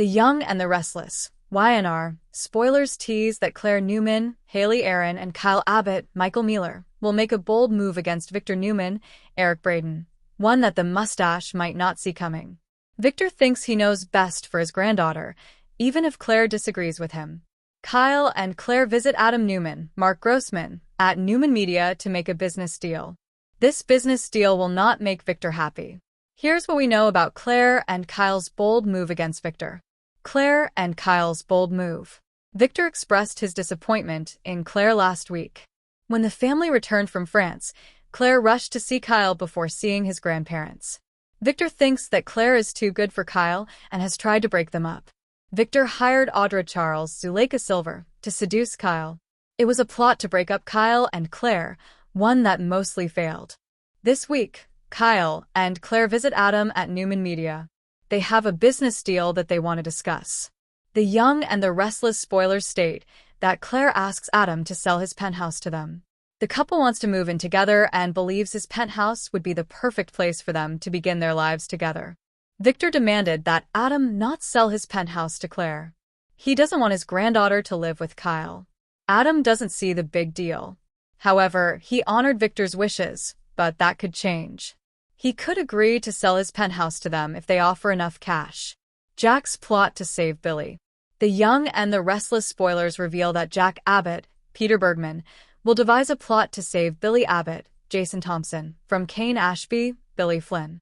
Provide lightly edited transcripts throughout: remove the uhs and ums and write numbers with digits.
The Young and the Restless. YNR. Spoilers tease that Claire Newman, Haley Aaron, and Kyle Abbott, Michael Mealer, will make a bold move against Victor Newman, Eric Braeden, one that the mustache might not see coming. Victor thinks he knows best for his granddaughter, even if Claire disagrees with him. Kyle and Claire visit Adam Newman, Mark Grossman, at Newman Media to make a business deal. This business deal will not make Victor happy. Here's what we know about Claire and Kyle's bold move against Victor. Claire and Kyle's bold move. Victor expressed his disappointment in Claire last week. When the family returned from France, Claire rushed to see Kyle before seeing his grandparents. Victor thinks that Claire is too good for Kyle and has tried to break them up. Victor hired Audra Charles, Zuleika Silver, to seduce Kyle. It was a plot to break up Kyle and Claire, one that mostly failed. This week, Kyle and Claire visit Adam at Newman Media. They have a business deal that they want to discuss. The Young and the Restless spoilers state that Claire asks Adam to sell his penthouse to them. The couple wants to move in together and believes his penthouse would be the perfect place for them to begin their lives together. Victor demanded that Adam not sell his penthouse to Claire. He doesn't want his granddaughter to live with Kyle. Adam doesn't see the big deal. However, he honored Victor's wishes, but that could change. He could agree to sell his penthouse to them if they offer enough cash. Jack's plot to save Billy. The Young and the Restless spoilers reveal that Jack Abbott, Peter Bergman, will devise a plot to save Billy Abbott, Jason Thompson, from Kane Ashby, Billy Flynn.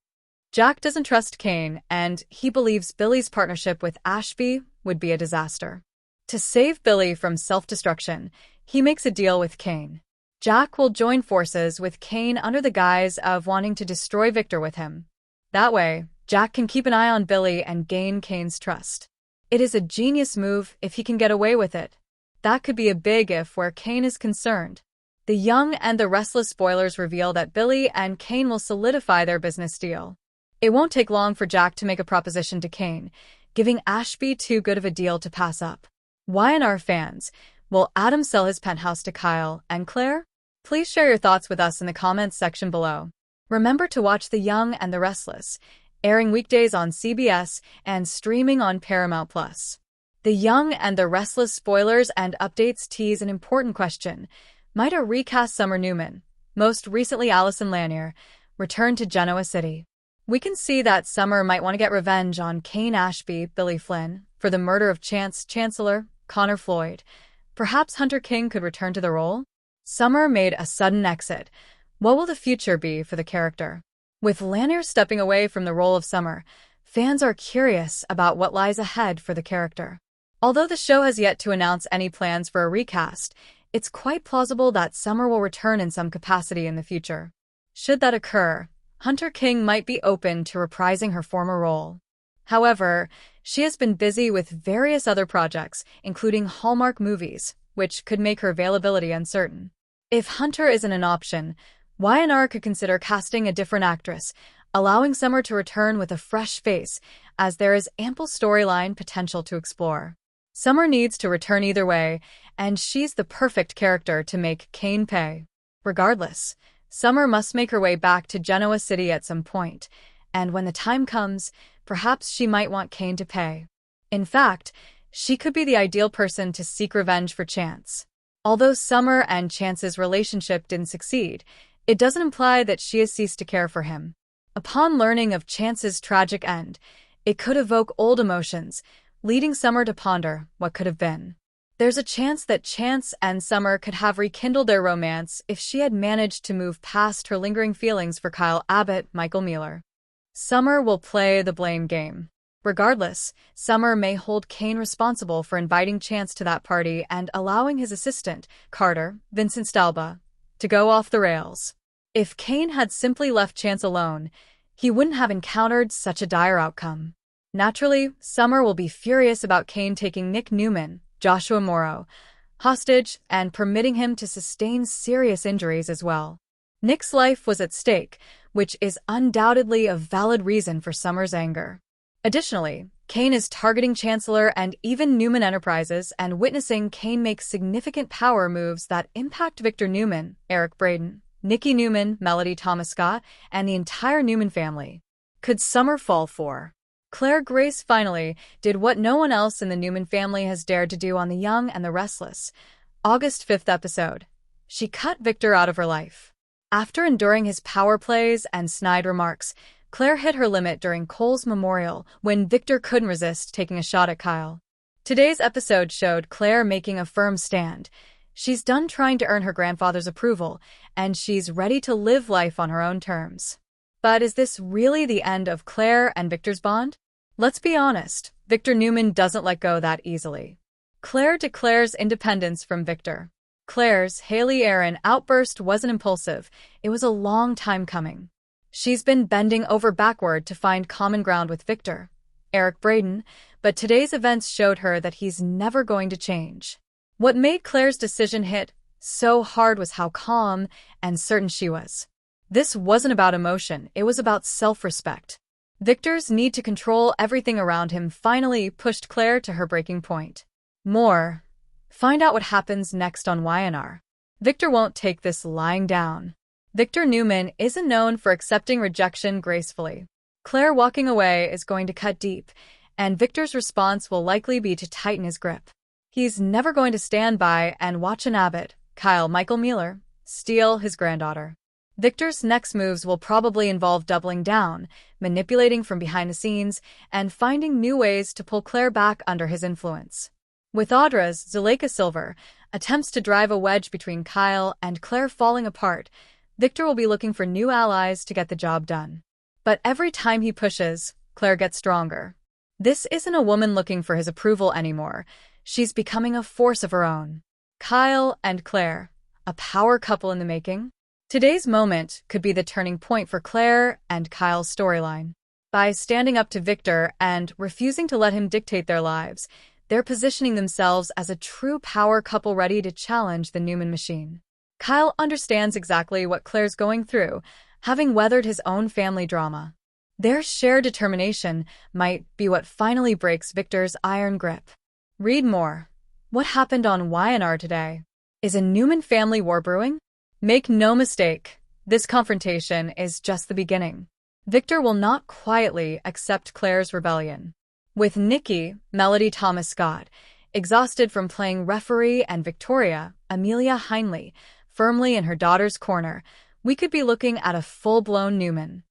Jack doesn't trust Kane, and he believes Billy's partnership with Ashby would be a disaster. To save Billy from self-destruction, he makes a deal with Kane. Jack will join forces with Kane under the guise of wanting to destroy Victor with him. That way, Jack can keep an eye on Billy and gain Kane's trust. It is a genius move if he can get away with it. That could be a big if where Kane is concerned. The Young and the Restless spoilers reveal that Billy and Kane will solidify their business deal. It won't take long for Jack to make a proposition to Kane, giving Ashby too good of a deal to pass up. YNR fans, will Adam sell his penthouse to Kyle and Claire? Please share your thoughts with us in the comments section below. Remember to watch The Young and the Restless, airing weekdays on CBS and streaming on Paramount+. The Young and the Restless spoilers and updates tease an important question. Might a recast Summer Newman, most recently Allison Lanier, return to Genoa City? We can see that Summer might want to get revenge on Kane Ashby, Billy Flynn, for the murder of Chancellor Connor Floyd. Perhaps Hunter King could return to the role? Summer made a sudden exit. What will the future be for the character? With Lanier stepping away from the role of Summer, fans are curious about what lies ahead for the character. Although the show has yet to announce any plans for a recast, it's quite plausible that Summer will return in some capacity in the future. Should that occur, Hunter King might be open to reprising her former role. However, she has been busy with various other projects, including Hallmark movies, which could make her availability uncertain. If Hunter isn't an option, YNR could consider casting a different actress, allowing Summer to return with a fresh face, as there is ample storyline potential to explore. Summer needs to return either way, and she's the perfect character to make Kane pay. Regardless, Summer must make her way back to Genoa City at some point, and when the time comes, perhaps she might want Kane to pay. In fact, she could be the ideal person to seek revenge for Chance. Although Summer and Chance's relationship didn't succeed, it doesn't imply that she has ceased to care for him. Upon learning of Chance's tragic end, it could evoke old emotions, leading Summer to ponder what could have been. There's a chance that Chance and Summer could have rekindled their romance if she had managed to move past her lingering feelings for Kyle Abbott, Michael Mealer. Summer will play the blame game. Regardless, Summer may hold Kane responsible for inviting Chance to that party and allowing his assistant, Carter, Vincent Stalba, to go off the rails. If Kane had simply left Chance alone, he wouldn't have encountered such a dire outcome. Naturally, Summer will be furious about Kane taking Nick Newman, Joshua Morrow, hostage and permitting him to sustain serious injuries as well. Nick's life was at stake, which is undoubtedly a valid reason for Summer's anger. Additionally, Kane is targeting Chancellor and even Newman Enterprises, and witnessing Kane make significant power moves that impact Victor Newman, Eric Braeden, Nikki Newman, Melody Thomas Scott, and the entire Newman family. Could Summer fall for Claire Grace finally did what no one else in the Newman family has dared to do on The Young and the Restless. August 5th episode. She cut Victor out of her life. After enduring his power plays and snide remarks, Claire hit her limit during Cole's memorial when Victor couldn't resist taking a shot at Kyle. Today's episode showed Claire making a firm stand. She's done trying to earn her grandfather's approval, and she's ready to live life on her own terms. But is this really the end of Claire and Victor's bond? Let's be honest, Victor Newman doesn't let go that easily. Claire declares independence from Victor. Claire's Haley Aaron outburst wasn't impulsive, it was a long time coming. She's been bending over backward to find common ground with Victor, Eric Braeden, but today's events showed her that he's never going to change. What made Claire's decision hit so hard was how calm and certain she was. This wasn't about emotion, it was about self-respect. Victor's need to control everything around him finally pushed Claire to her breaking point. More. Find out what happens next on YNR. Victor won't take this lying down. Victor Newman isn't known for accepting rejection gracefully. Claire walking away is going to cut deep, and Victor's response will likely be to tighten his grip. He's never going to stand by and watch an Abbott, Michael Miller, steal his granddaughter. Victor's next moves will probably involve doubling down, manipulating from behind the scenes, and finding new ways to pull Claire back under his influence. With Audra's Zuleika Silver attempts to drive a wedge between Kyle and Claire falling apart, Victor will be looking for new allies to get the job done. But every time he pushes, Claire gets stronger. This isn't a woman looking for his approval anymore. She's becoming a force of her own. Kyle and Claire, a power couple in the making? Today's moment could be the turning point for Claire and Kyle's storyline. By standing up to Victor and refusing to let him dictate their lives, they're positioning themselves as a true power couple ready to challenge the Newman machine. Kyle understands exactly what Claire's going through, having weathered his own family drama. Their shared determination might be what finally breaks Victor's iron grip. Read more. What happened on YNR today? Is a Newman family war brewing? Make no mistake, this confrontation is just the beginning. Victor will not quietly accept Claire's rebellion. With Nikki, Melody Thomas Scott, exhausted from playing referee, and Victoria, Amelia Heinley, firmly in her daughter's corner, we could be looking at a full-blown Newman.